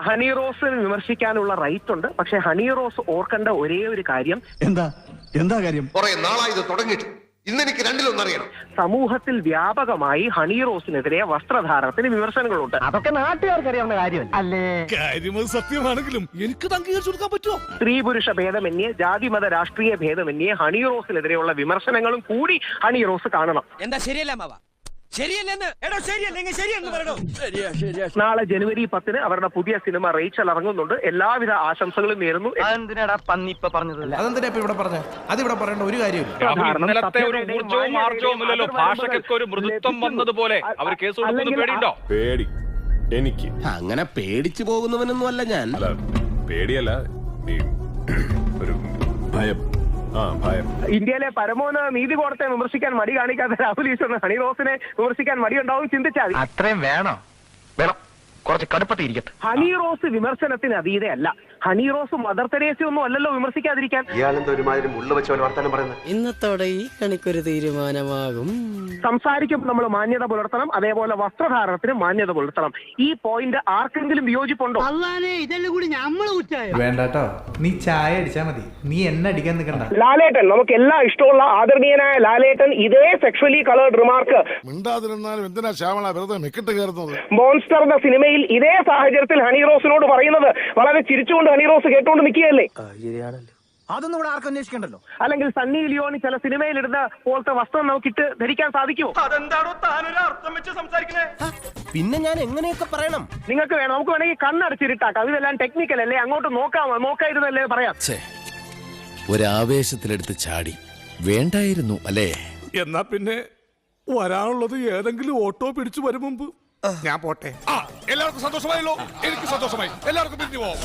Honey റോസിനെ വിമർശിക്കാനുള്ള right ഉണ്ട്. പക്ഷെ ഹണി റോസ് ഓർക്കേണ്ട ഒരേ ഒരു കാര്യം, എന്താ കാര്യം? കുറെ നാളായി ഇത് തുടങ്ങിയിട്ട്. ഇന്നെനിക്ക് രണ്ടിലൊന്നറിയണം. സമൂഹത്തിൽ വ്യാപകമായി ഹണി റോസിനെതിരെ വസ്ത്രധാരണത്തിന് വിമർശനങ്ങളുണ്ട്. അതൊക്കെ നാട്ടുകാർക്ക് അറിയാവുന്ന കാര്യമല്ല അല്ലേ? കാര്യം സത്യമാണെങ്കിലും എനിക്ക് അംഗീകരിച്ചു കൊടുക്കാൻ പറ്റുമോ? സ്ത്രീ പുരുഷ ഭേദമന്യേ, ജാതി മത രാഷ്ട്രീയ ഭേദമന്യേ ഹണി റോസിനെതിരെയുള്ള വിമർശനങ്ങളും കൂടി ഹണി റോസ് കാണണം. എന്താ ശരിയല്ല മാവ? നാളെ ജനുവരി 10 അവരുടെ പുതിയ സിനിമ റേച്ചൽ ഇറങ്ങുന്നുണ്ട്. എല്ലാവിധ ആശംസകളും നേരുന്നു. അതെന്തിനാടാ പന്നി ഇപ്പൊ പറഞ്ഞതല്ല? അതെന്തിനാ ഇവിടെ പറഞ്ഞ? അതിവിടെ പറയേണ്ട ഒരു കാര്യമില്ല. ഇന്നലത്തെ ഒരു ഊർജവും മാർജവും ഇല്ലല്ലോ. ഭാഷയ്ക്കൊക്കെ ഒരു മൃദുത്വം വന്നതുപോലെ അവർ കേസ് കൊടുക്കുന്നത് പേടിയുണ്ടോ? പേടി എനിക്ക് അങ്ങനെ പേടിച്ചു പോകുന്നവനൊന്നും അല്ല ഞാൻ. അല്ല, പേടിയല്ല, ഒരു ഭയം. ഭയം. ഇന്ത്യയിലെ പരമോന്നത നീതി കോടതിയെ വിമർശിക്കാൻ മടി കാണിക്കാത്ത രാഹുൽ ഈശ്വറിന് ഹണി റോസിനെ വിമർശിക്കാൻ മടിയുണ്ടാവും ചിന്തിച്ചാൽ. അത്രയും വേണോ? വേണം, കുറച്ച് കടുപ്പത്തിരിക്കട്ടെ. ഹണി റോസ് വിമർശനത്തിന് അതീതയല്ല. ഹണി റോസ് മദർ തെരേസയൊന്നും അല്ലല്ലോ വിമർശിക്കാതിരിക്കാൻ. ഇയാളെന്താ ഒരുമാതിരി മുള്ള വെച്ച പോലെ വർത്താനം പറയുന്നത്? ഇന്നത്തോടെ ഈ കണിക്കൊരു തീരുമാനമാകും. സംസാരിക്കുമ്പോൾ നമ്മൾ മാന്യത പുലർത്തണം, അതേപോലെ വസ്ത്രധാരണത്തിന് മാന്യത പുലർത്തണം. ഈ പോയിന്റ് ആർക്കെങ്കിലും വിയോജിപ്പുണ്ടോ? ഇതെല്ലാം കൂടി നമ്മള് കുറ്റായോ? വേണ്ടാട്ടോ, നീ ചായ അടിച്ചാ മതി, നീ എന്നെ അടിക്കാൻ നിൽക്കണ്ട. ലാലേട്ടൻ, നമുക്ക് എല്ലാം ഇഷ്ടമുള്ള ആദരണീയനായ ലാലേട്ടൻ ഇതേ സെക്ഷലി കളേർഡ് റിമാർക്ക് മിണ്ടാതിരുന്നാലും എന്തിനാ ശ്യാമള വെറുതെ മെക്കിട്ട് കയറുന്നത്? മോൺസ്റ്റർ എന്ന സിനിമയിൽ ഇതേ സാഹചര്യത്തിൽ ഹണി റോസിനോട് പറയുന്നത് വളരെ ചിരിച്ചുകൊണ്ട് ഹണി റോസ് കേട്ടുകൊണ്ട് നിൽക്കുകയല്ലേ? അതൊന്നും ഇവിടെ ആർക്കും അന്വേഷിക്കണ്ടല്ലോ. അല്ലെങ്കിൽ സണ്ണി ലിയോണി ചില സിനിമയിൽ ഇടുന്ന പോലത്തെ വസ്ത്രം നമുക്കിട്ട് ധരിക്കാൻ സാധിക്കുമോ? അതെന്താണോ താനൊരു അർത്ഥം വെച്ച് സംസാരിക്കുന്നത്? പിന്നെ ഞാൻ എങ്ങനെയൊക്കെ പറയണം? നിങ്ങൾക്ക് വേണം, നമുക്ക് വേണമെങ്കിൽ കണ്ണടച്ചിരിട്ടാക്കാം. ഇതെല്ലാം ടെക്നിക്കൽ അല്ലേ, അങ്ങോട്ട് നോക്കായിരുന്നല്ലേ പറയാം. ഒരാവേശത്തിലെടുത്ത് ചാടി വേണ്ടായിരുന്നു അല്ലേ? എന്നാ പിന്നെ വരാനുള്ളത് ഏതെങ്കിലും ഓട്ടോ പിടിച്ചു വരും മുമ്പ് ഞാൻ പോട്ടെ. എല്ലാവർക്കും സന്തോഷമായല്ലോ? എനിക്ക് സന്തോഷമായി. എല്ലാവർക്കും പിരിഞ്ഞു പോവാം.